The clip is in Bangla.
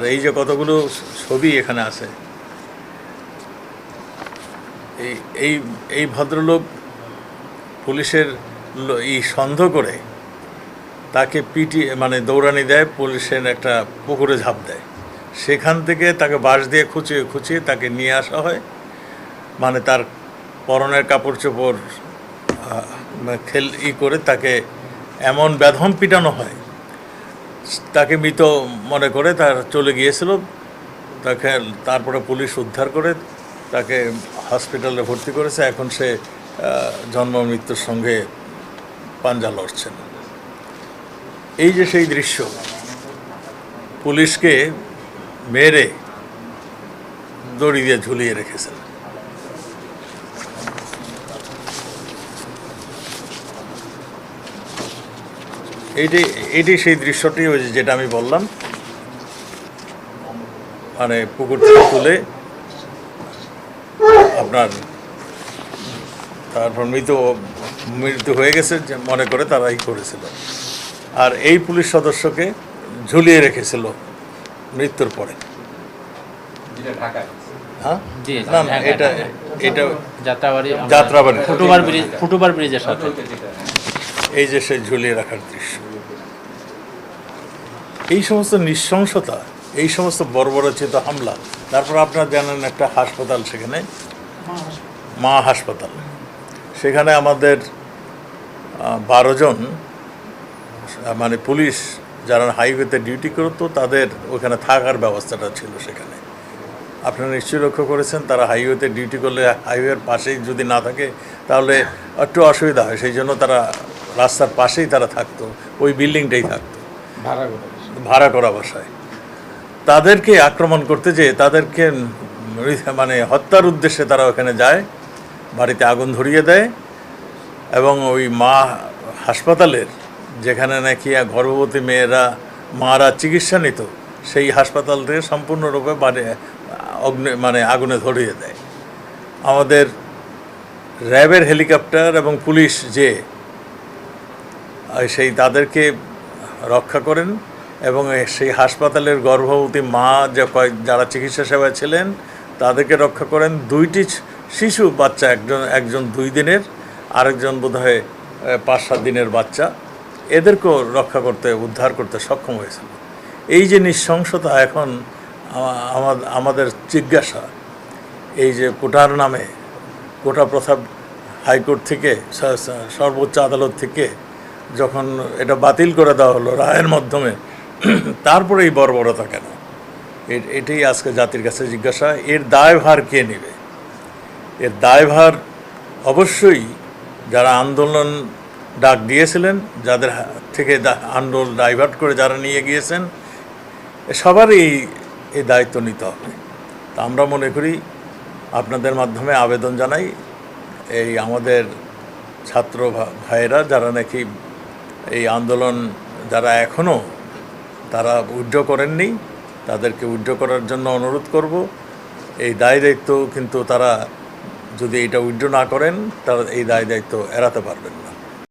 আর এই যে কতগুলো ছবি এখানে আছে, এই এই এই ভদ্রলোক পুলিশের সন্দেহ করে তাকে মানে দৌড়ানি দেয়, পুলিশের একটা পুকুরে ঝাঁপ দেয়। সেখান থেকে তাকে বাঁশ দিয়ে খুঁচিয়ে খুঁচিয়ে তাকে নিয়ে আসা হয়, মানে তার পরনের কাপড় চোপড় করে তাকে এমন বেধম পিটানো হয়, তাকে মৃত মনে করে তার চলে গিয়েছিল। তারপরে পুলিশ উদ্ধার করে তাকে হসপিটালে ভর্তি করেছে। এখন সে জন্ম মৃত্যুর সঙ্গে পাঞ্জা লড়ছেন। এই যে সেই দৃশ্য, পুলিশকে মেরে দড়ি দিয়ে ঝুলিয়ে রেখেছেন। এটি সেই দৃশ্যটি ওই যেটা আমি বললাম, মানে পুকুর থেকে তুলে আপনার তারপর মৃত্যু হয়ে গেছে মনে করে তারাই করেছিল। আর এই পুলিশ সদস্যকে ঝুলিয়ে রেখেছিল মৃত্যুর পরে। হ্যাঁ, না না, এটা যাত্রাবাড়ি ফুটওভার ব্রিজের সাথে এই যে সে ঝুলিয়ে রাখার দৃশ্য, এই সমস্ত নৃশংসতা, এই সমস্ত বর্বরচিত হামলা। তারপর আপনারা জানেন একটা হাসপাতাল, সেখানে মা হাসপাতাল, সেখানে আমাদের 12 জন মানে পুলিশ যারা হাইওয়েতে ডিউটি করতো, তাদের ওখানে থাকার ব্যবস্থাটা ছিল সেখানে। আপনারা নিশ্চয়ই লক্ষ্য করেছেন, তারা হাইওয়েতে ডিউটি করলে হাইওয়ের পাশেই যদি না থাকে তাহলে একটু অসুবিধা হয়। সেই জন্য তারা রাস্তার পাশেই তারা থাকতো, ওই বিল্ডিংটাই থাকতো ভাড়া করা বাসায়। তাদেরকে আক্রমণ করতে যেয়ে তাদেরকে মানে হত্যার উদ্দেশ্যে তারা ওখানে যায়, বাড়িতে আগুন ধরিয়ে দেয়। এবং ওই মা হাসপাতালের যেখানে নাকি গর্ভবতী মারা চিকিৎসা নিত, সেই হাসপাতাল থেকে সম্পূর্ণরূপে মানে আগুনে ধরিয়ে দেয়। আমাদের র্যাবের হেলিকপ্টার এবং পুলিশ যে তাদেরকে রক্ষা করেন, এবং সেই হাসপাতালের গর্ভবতী মা যারা চিকিৎসা সেবায় ছিলেন তাদেরকে রক্ষা করেন। 2টি শিশু বাচ্চা, একজন 2 দিনের, আরেকজন বোধহয় 5-7 দিনের বাচ্চা, এদেরকেও রক্ষা করতে, উদ্ধার করতে সক্ষম হয়েছিল। এই যে নৃশংসতা, এখন আমাদের জিজ্ঞাসা, এই যে কোটার নামে, কোটা প্রথা হাইকোর্ট থেকে, সর্বোচ্চ আদালত থেকে যখন এটা বাতিল করে দেওয়া হলো রায়ের মাধ্যমে, তারপরে এই বর্বরতা কেন? এটাই আজকে জাতির কাছে জিজ্ঞাসা। এর দায়ভার কে নেবে? এর দায়ভার অবশ্যই যারা আন্দোলন ডাক দিয়েছিলেন, যাদের থেকে আন্দোলন ডাইভার্ট করে যারা নিয়ে গিয়েছেন, সবারই এই দায়িত্ব নিতে হবে। তা আমরা মনে করি, আপনাদের মাধ্যমে আবেদন জানাই, এই আমাদের ছাত্র ভাইয়েরা যারা নাকি এই আন্দোলন, যারা এখনও তারা উইথড্র করেননি, তাদেরকে উইথড্র করার জন্য অনুরোধ করব। এই দায়িত্ব কিন্তু তারা যদি এটা উইথড্র না করেন, তারা এই দায়িত্ব এড়াতে পারবেন না।